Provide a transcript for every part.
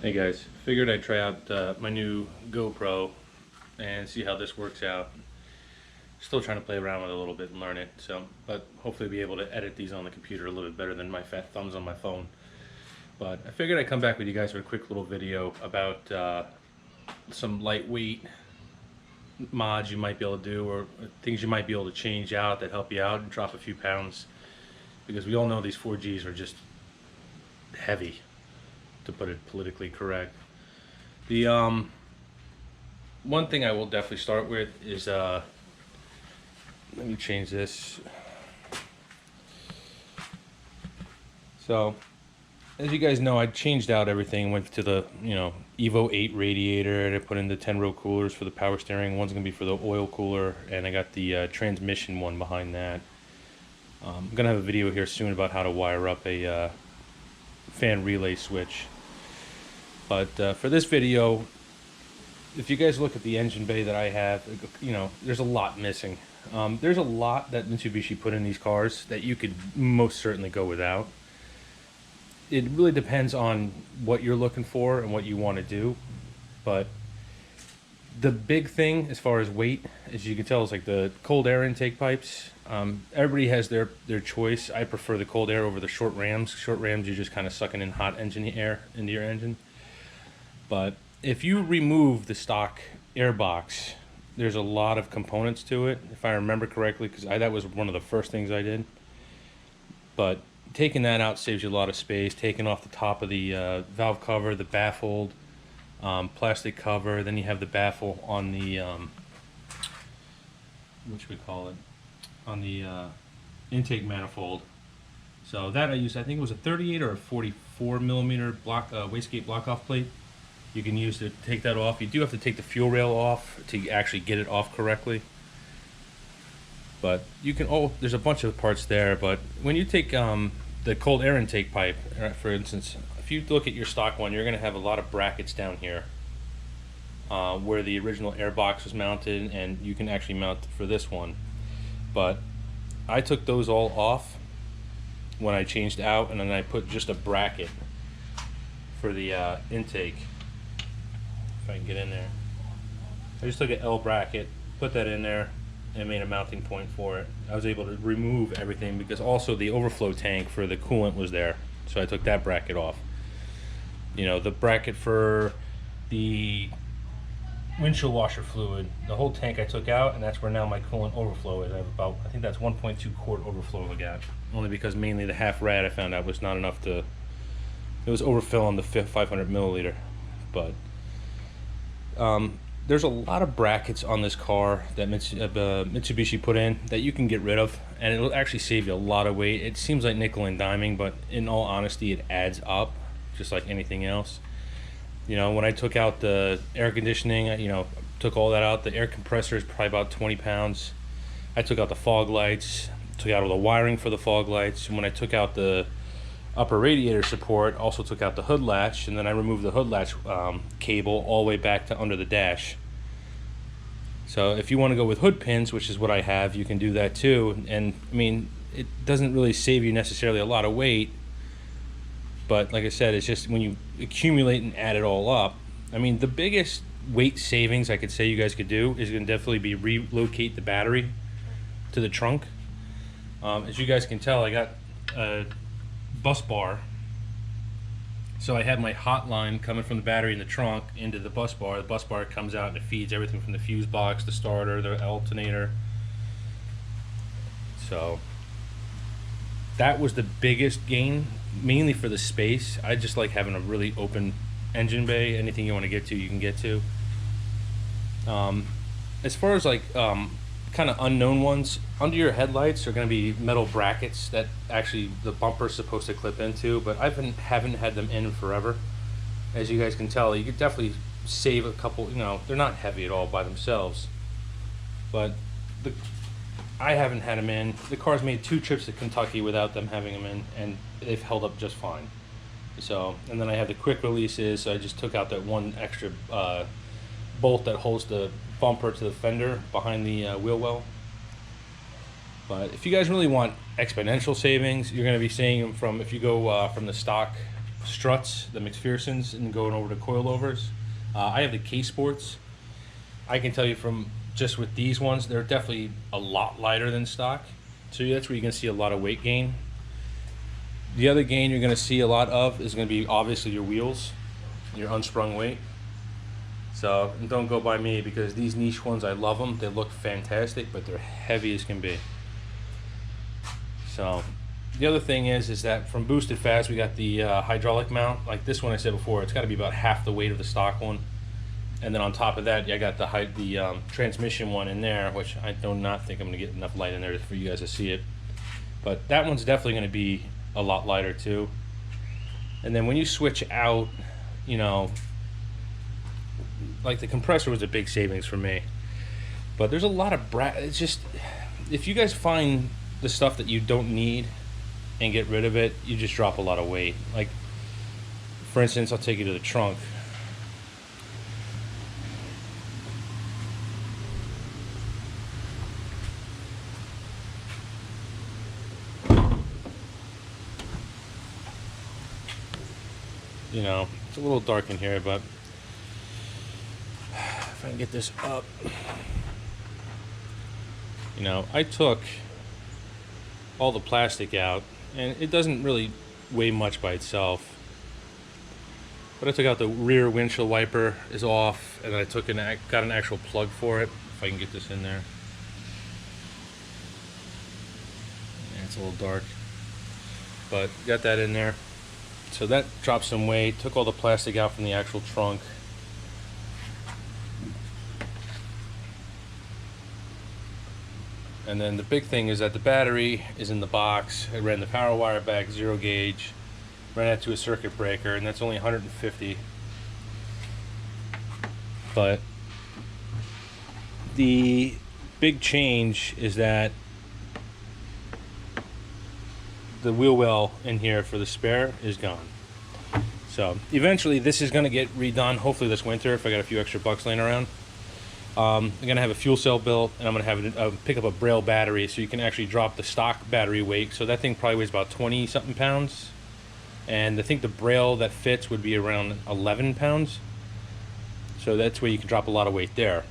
Hey guys, figured I'd try out my new GoPro and see how this works out. Still trying to play around with it a little bit and learn it, but hopefully be able to edit these on the computer a little bit better than my fat thumbs on my phone. But I figured I'd come back with you guys for a quick little video about some lightweight mods you might be able to do, or things you might be able to change out that help you out and drop a few pounds. Because we all know these 4Gs are just heavy, to put it politically correct. The one thing I will definitely start with is let me change this. So as you guys know, I changed out everything, went to the Evo 8 radiator, and I put in the 10 row coolers for the power steering. One's gonna be for the oil cooler, and I got the transmission one behind that. I'm gonna have a video here soon about how to wire up a fan relay switch. But for this video, if you guys look at the engine bay that I have, there's a lot missing. There's a lot that Mitsubishi put in these cars that you could most certainly go without. It really depends on what you're looking for and what you want to do. But the big thing as far as weight, as you can tell, is like the cold air intake pipes. Everybody has their choice. I prefer the cold air over the short rams. Short rams, you're just kind of sucking in hot engine air into your engine. But if you remove the stock air box, there's a lot of components to it, if I remember correctly, because that was one of the first things I did. But taking that out saves you a lot of space. Taking off the top of the valve cover, the baffled, plastic cover, then you have the baffle on the, what should we call it, on the intake manifold. So that I used, I think it was a 38 or a 44 millimeter block wastegate block-off plate. You can use to take that off. You do have to take the fuel rail off to actually get it off correctly. But you can, there's a bunch of parts there, but when you take the cold air intake pipe, for instance, if you look at your stock one, you're going to have a lot of brackets down here where the original air box was mounted, and you can actually mount for this one. But I took those all off when I changed out, and then I put just a bracket for the intake. If I can get in there, I just took an L bracket, put that in there, and made a mounting point for it. I was able to remove everything because also the overflow tank for the coolant was there, so I took that bracket off. The bracket for the windshield washer fluid, the whole tank I took out, and that's where now my coolant overflow is. I have about, I think that's 1.2 quart overflow I got, only because mainly the half rad I found out was not enough to, it was overfill on the 500 milliliter. But there's a lot of brackets on this car that Mitsubishi put in that you can get rid of, and it'll actually save you a lot of weight. It seems like nickel and diming, but in all honesty, it adds up, just like anything else. When I took out the air conditioning, took all that out. The air compressor is probably about 20 pounds. I took out the fog lights, took out all the wiring for the fog lights, and when I took out the upper radiator support, also took out the hood latch, and then I removed the hood latch cable all the way back to under the dash. So if you want to go with hood pins, which is what I have, you can do that too. And I mean, it doesn't really save you necessarily a lot of weight, but like I said, it's just when you accumulate and add it all up, I mean, the biggest weight savings I could say you guys could do is going to definitely be relocate the battery to the trunk. As you guys can tell, I got a bus bar, so I have my hot line coming from the battery in the trunk into the bus bar. The bus bar comes out and it feeds everything from the fuse box, the starter, the alternator. So that was the biggest gain, mainly for the space. I just like having a really open engine bay. Anything you want to get to, you can get to. As far as like kind of unknown ones, under your headlights are going to be metal brackets that actually the bumper's supposed to clip into, but I haven't had them in forever. As you guys can tell, you could definitely save a couple. They're not heavy at all by themselves, but I haven't had them in. The car's made 2 trips to Kentucky without them having them in, and they've held up just fine. So, and then I have the quick releases, so I just took out that one extra bolt that holds the bumper to the fender behind the wheel well. But if you guys really want exponential savings, you're going to be seeing them from, if you go from the stock struts, the McPhersons, and going over to coilovers. I have the K-Sports. I can tell you from just with these ones, they're definitely a lot lighter than stock. So that's where you're going to see a lot of weight gain. The other gain you're going to see a lot of is going to be obviously your wheels, your unsprung weight. So don't go by me, because these niche ones, I love them. They look fantastic, but they're heavy as can be. So the other thing is that from Boosted Fast, we got the hydraulic mount. Like this one I said before, it's got to be about half the weight of the stock one. And then on top of that, I got the transmission one in there, which I do not think I'm going to get enough light in there for you guys to see it. But that one's definitely going to be a lot lighter too. And then when you switch out, you know, like the compressor was a big savings for me. But there's a lot of it's just, if you guys find the stuff that you don't need and get rid of it, you just drop a lot of weight. Like, for instance, I'll take you to the trunk. You know, it's a little dark in here, but if I can get this up. You know, I took all the plastic out, and it doesn't really weigh much by itself. But I took out the rear windshield wiper is off, and I got an actual plug for it. If I can get this in there. Yeah, it's a little dark, but got that in there. So that dropped some weight. Took all the plastic out from the actual trunk. And then the big thing is that the battery is in the box. I ran the power wire back, 0 gauge, ran that to a circuit breaker, and that's only 150. But the big change is that the wheel well in here for the spare is gone. So eventually this is going to get redone, hopefully this winter, if I got a few extra bucks laying around. I'm going to have a fuel cell built, and I'm going to have pick up a Braille battery, so you can actually drop the stock battery weight. So that thing probably weighs about 20 something pounds, and I think the Braille that fits would be around 11 pounds. So that's where you can drop a lot of weight there.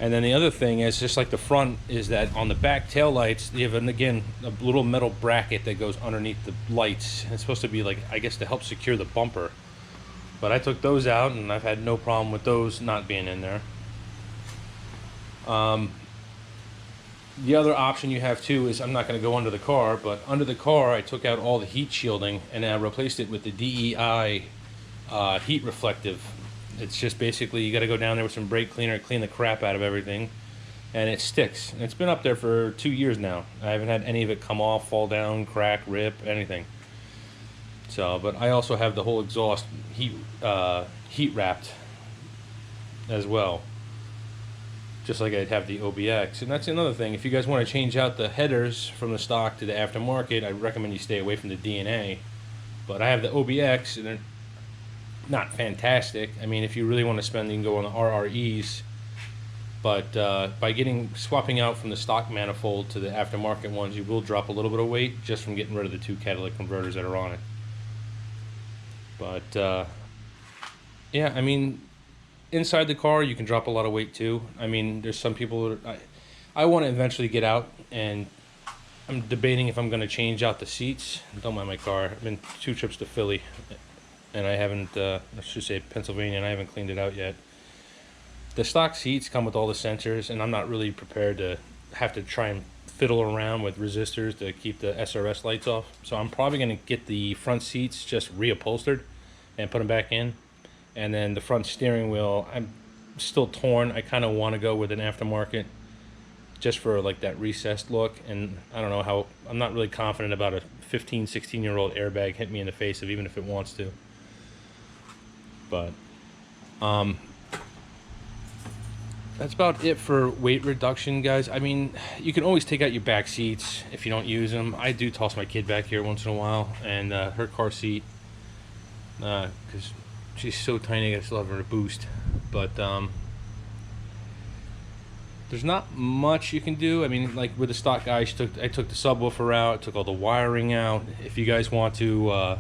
And then the other thing is, just like the front, is that on the back tail lights, you have, again, a little metal bracket that goes underneath the lights. It's supposed to be, like, I guess, to help secure the bumper. But I took those out, and I've had no problem with those not being in there. The other option you have too is, I'm not going to go under the car, but under the car I took out all the heat shielding, and I replaced it with the DEI heat reflective. It's just basically, you got to go down there with some brake cleaner, clean the crap out of everything, and it sticks. And it's been up there for 2 years now. I haven't had any of it come off, fall down, crack, rip, anything. So, but I also have the whole exhaust heat wrapped as well, just like I'd have the OBX. And that's another thing. If you guys want to change out the headers from the stock to the aftermarket, I recommend you stay away from the DNA. But I have the OBX, and they're not fantastic. I mean, if you really want to spend, you can go on the RREs. But by swapping out from the stock manifold to the aftermarket ones, you will drop a little bit of weight just from getting rid of the 2 catalytic converters that are on it. But yeah, I mean, inside the car you can drop a lot of weight too. I mean, there's some people that I want to eventually get out, and I'm debating if I'm going to change out the seats. Don't mind my car. I've been 2 trips to Philly, and I haven't, I should say Pennsylvania, and I haven't cleaned it out yet. The stock seats come with all the sensors, and I'm not really prepared to have to try and fiddle around with resistors to keep the SRS lights off. So I'm probably going to get the front seats just reupholstered and put them back in. And then the front steering wheel, I'm still torn. I kind of want to go with an aftermarket just for like that recessed look. And I don't know how, I'm not really confident about a 15, 16-year-old airbag hitting me in the face, even if it wants to. But that's about it for weight reduction, guys. I mean, you can always take out your back seats if you don't use them. I do toss my kid back here once in a while, and her car seat, because she's so tiny, I still have her to boost. But there's not much you can do. I mean, like with the stock guy, I took the subwoofer out, took all the wiring out. If you guys want to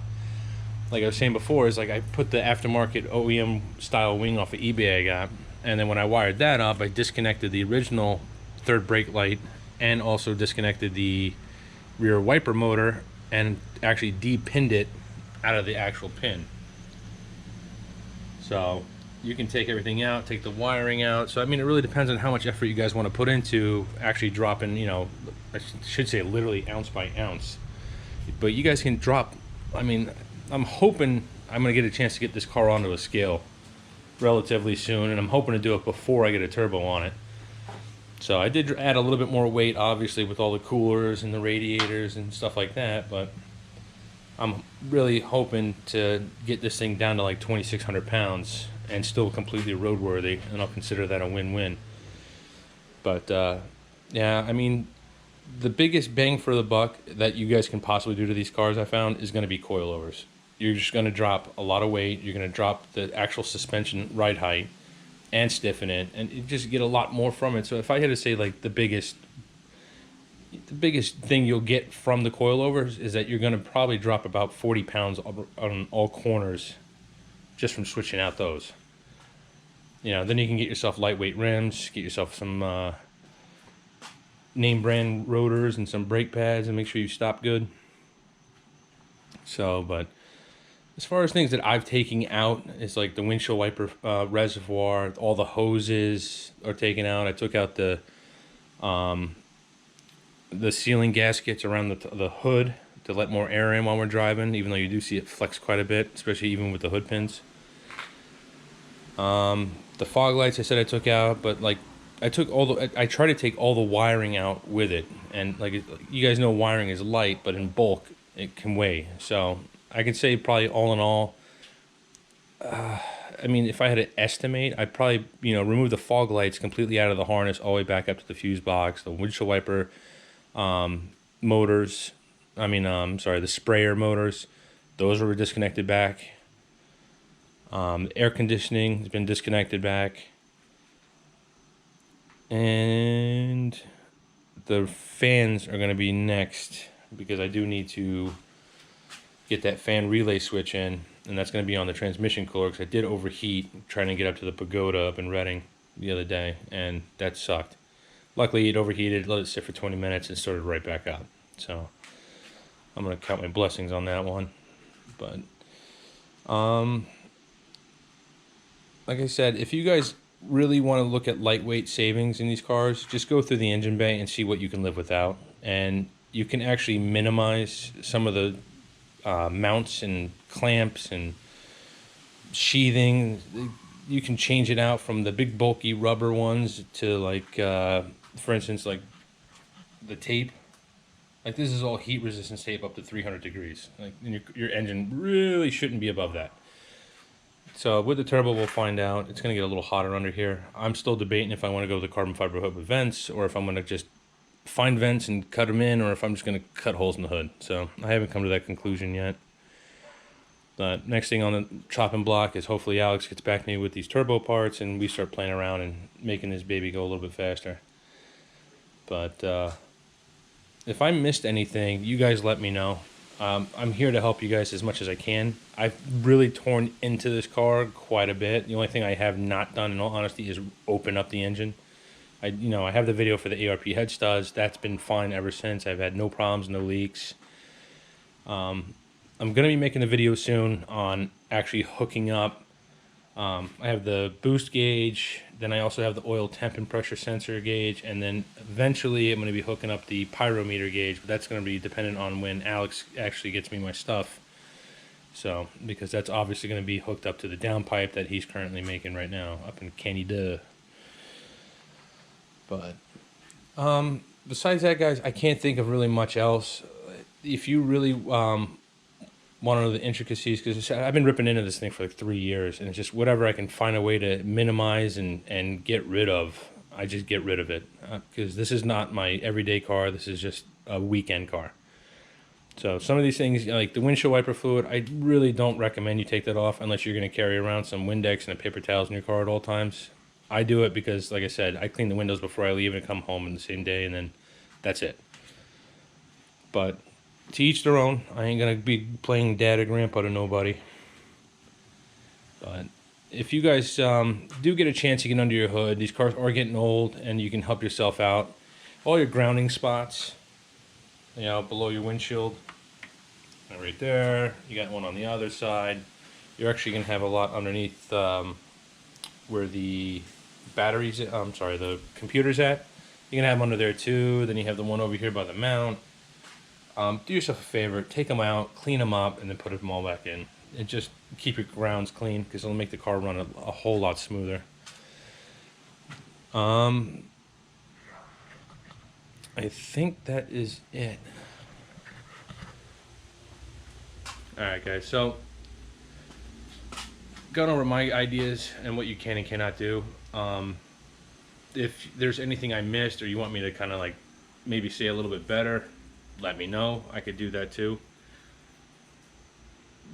like I was saying before, is like I put the aftermarket OEM style wing off of eBay I got, and then when I wired that up, I disconnected the original third brake light and also disconnected the rear wiper motor and actually de-pinned it out of the actual pin. So you can take everything out, take the wiring out. So I mean, it really depends on how much effort you guys want to put into actually dropping, you know, I should say literally ounce by ounce. But you guys can drop, I mean, I'm hoping I'm going to get a chance to get this car onto a scale relatively soon, and I'm hoping to do it before I get a turbo on it. So I did add a little bit more weight, obviously, with all the coolers and the radiators and stuff like that, but I'm really hoping to get this thing down to like 2,600 pounds and still completely roadworthy, and I'll consider that a win-win. But yeah, I mean, the biggest bang for the buck that you guys can possibly do to these cars, I found, is going to be coilovers. You're just going to drop a lot of weight. You're going to drop the actual suspension ride height and stiffen it, and you just get a lot more from it. So if I had to say, like, the biggest thing you'll get from the coilovers is that you're going to probably drop about 40 pounds on all corners just from switching out those. You know, then you can get yourself lightweight rims, get yourself some name brand rotors and some brake pads, and make sure you stop good. So, but as far as things that I've taken out, it's like the windshield wiper reservoir, all the hoses are taken out. I took out the sealing gaskets around the hood to let more air in while we're driving, even though you do see it flex quite a bit, especially even with the hood pins. The fog lights I said I took out, but like I try to take all the wiring out with it, and like you guys know, wiring is light, but in bulk it can weigh. So I can say probably all in all, I mean, if I had to estimate, I'd probably, you know, remove the fog lights completely out of the harness all the way back up to the fuse box, the windshield wiper motors, the sprayer motors, those were disconnected back. Air conditioning has been disconnected back. And the fans are going to be next, because I do need to get that fan relay switch in, and that's going to be on the transmission cooler, because I did overheat trying to get up to the pagoda up in Reading the other day, and that sucked. Luckily, it overheated, let it sit for 20 minutes, and started right back up. So I'm going to count my blessings on that one. But like I said, if you guys really want to look at lightweight savings in these cars, just go through the engine bay and see what you can live without. And you can actually minimize some of the mounts and clamps and sheathing. You can change it out from the big bulky rubber ones to, like, for instance, like the tape. Like, this is all heat resistance tape up to 300 degrees. Like, and your engine really shouldn't be above that. So with the turbo, we'll find out. It's going to get a little hotter under here. I'm still debating if I want to go with the carbon fiber hood with vents, or if I'm going to just find vents and cut them in, or if I'm just going to cut holes in the hood. So I haven't come to that conclusion yet. But next thing on the chopping block is hopefully Alex gets back to me with these turbo parts, and we start playing around and making this baby go a little bit faster. But if I missed anything, you guys let me know. I'm here to help you guys as much as I can. I've really torn into this car quite a bit. The only thing I have not done, in all honesty, is open up the engine. I have the video for the ARP head studs. That's been fine ever since. I've had no problems, no leaks. I'm going to be making a video soon on actually hooking up. I have the boost gauge, then I also have the oil temp and pressure sensor gauge, and then eventually I'm going to be hooking up the pyrometer gauge, but that's going to be dependent on when Alex actually gets me my stuff. So, because that's obviously going to be hooked up to the downpipe that he's currently making right now up in Canada. But besides that, guys, I can't think of really much else. If you really want to know the intricacies, because I've been ripping into this thing for like 3 years, and it's just whatever I can find a way to minimize and get rid of, I just get rid of it. Because this is not my everyday car. This is just a weekend car. So some of these things, like the windshield wiper fluid, I really don't recommend you take that off unless you're going to carry around some Windex and a paper towels in your car at all times. I do it because, like I said, I clean the windows before I leave and come home in the same day, and then that's it. But to each their own. I ain't gonna be playing dad or grandpa to nobody. But if you guys do get a chance to get under your hood, these cars are getting old, and you can help yourself out. All your grounding spots, you know, below your windshield, right there. You got one on the other side. You're actually gonna have a lot underneath where the batteries, I'm sorry, the computer's at. You can have them under there too. Then you have the one over here by the mount. Do yourself a favor, take them out, clean them up, and then put them all back in. And just keep your grounds clean, because it'll make the car run a whole lot smoother. I think that is it. Alright guys, so going over my ideas and what you can and cannot do. If there's anything I missed, or you want me to kind of like maybe say a little bit better, let me know. I could do that too.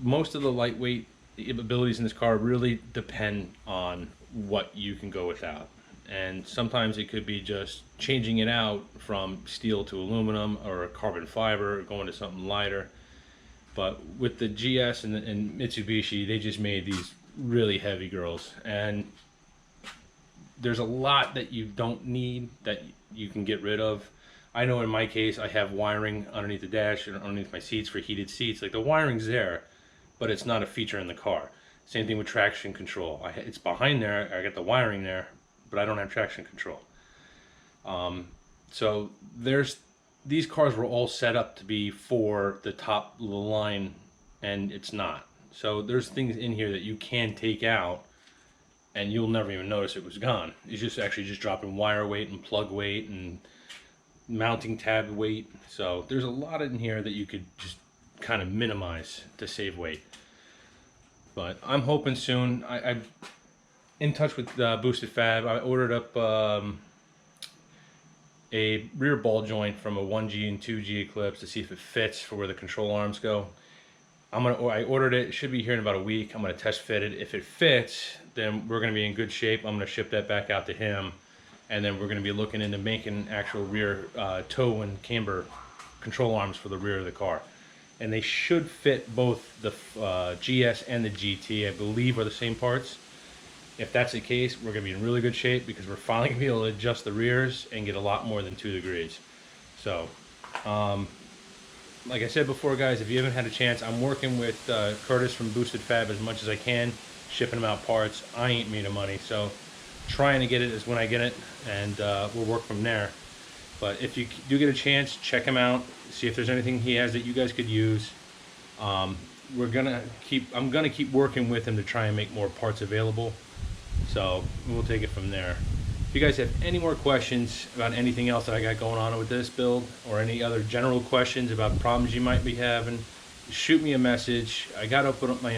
Most of the lightweight abilities in this car really depend on what you can go without. And sometimes it could be just changing it out from steel to aluminum, or carbon fiber, or going to something lighter. But with the GS and Mitsubishi, they just made these really heavy girls. And there's a lot that you don't need that you can get rid of. I know in my case, I have wiring underneath the dash and underneath my seats for heated seats. Like, the wiring's there, but it's not a feature in the car. Same thing with traction control. It's behind there, I got the wiring there, but I don't have traction control. So these cars were all set up to be for the top of the line, and it's not. So there's things in here that you can take out, and you'll never even notice it was gone. It's just actually just dropping wire weight and plug weight and mounting tab weight. So there's a lot in here that you could just kind of minimize to save weight. But I'm hoping soon. I'm in touch with Boosted Fab. I ordered up a rear ball joint from a 1G and 2G Eclipse to see if it fits for where the control arms go. I ordered it. It should be here in about a week. I'm gonna test fit it. If it fits, then we're gonna be in good shape. I'm gonna ship that back out to him, and then we're gonna be looking into making actual rear toe and camber control arms for the rear of the car. And they should fit both the GS and the GT, I believe, are the same parts. If that's the case, we're going to be in really good shape, because we're finally going to be able to adjust the rears and get a lot more than 2 degrees. So, like I said before, guys, if you haven't had a chance, I'm working with Curtis from Boosted Fab as much as I can, shipping them out parts. I ain't made of money, so trying to get it is when I get it, and we'll work from there. But if you do get a chance, check him out, see if there's anything he has that you guys could use. I'm gonna keep working with him to try and make more parts available. So we'll take it from there. If you guys have any more questions about anything else that I got going on with this build, or any other general questions about problems you might be having, shoot me a message. I got to open up my,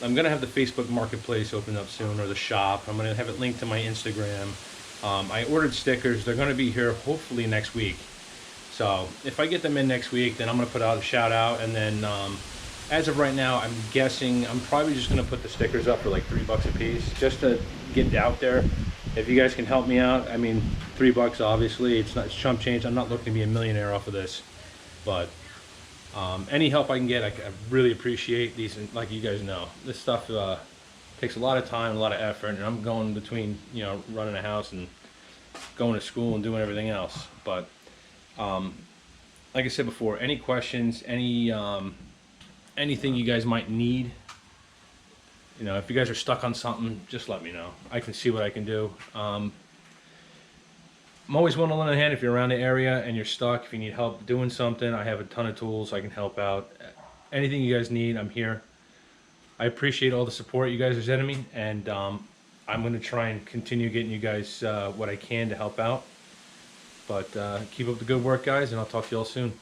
I'm gonna have the Facebook Marketplace open up soon, or the shop. I'm gonna have it linked to my Instagram. I ordered stickers. They're gonna be here hopefully next week. So if I get them in next week, then I'm gonna put out a shout out, and then as of right now, I'm guessing I'm probably just gonna put the stickers up for like $3 a piece, just to get it out there. If you guys can help me out, I mean, $3 obviously, it's chump change. I'm not looking to be a millionaire off of this, but any help I can get, I really appreciate these. Like you guys know, this stuff takes a lot of time, a lot of effort, and I'm going between, you know, running a house and going to school and doing everything else. But like I said before, any questions, anything you guys might need, you know, if you guys are stuck on something, just let me know. I can see what I can do. I'm always willing to lend a hand if you're around the area and you're stuck. If you need help doing something, I have a ton of tools. I can help out. Anything you guys need, I'm here. I appreciate all the support you guys are sending me, and I'm going to try and continue getting you guys what I can to help out. But keep up the good work, guys, and I'll talk to you all soon.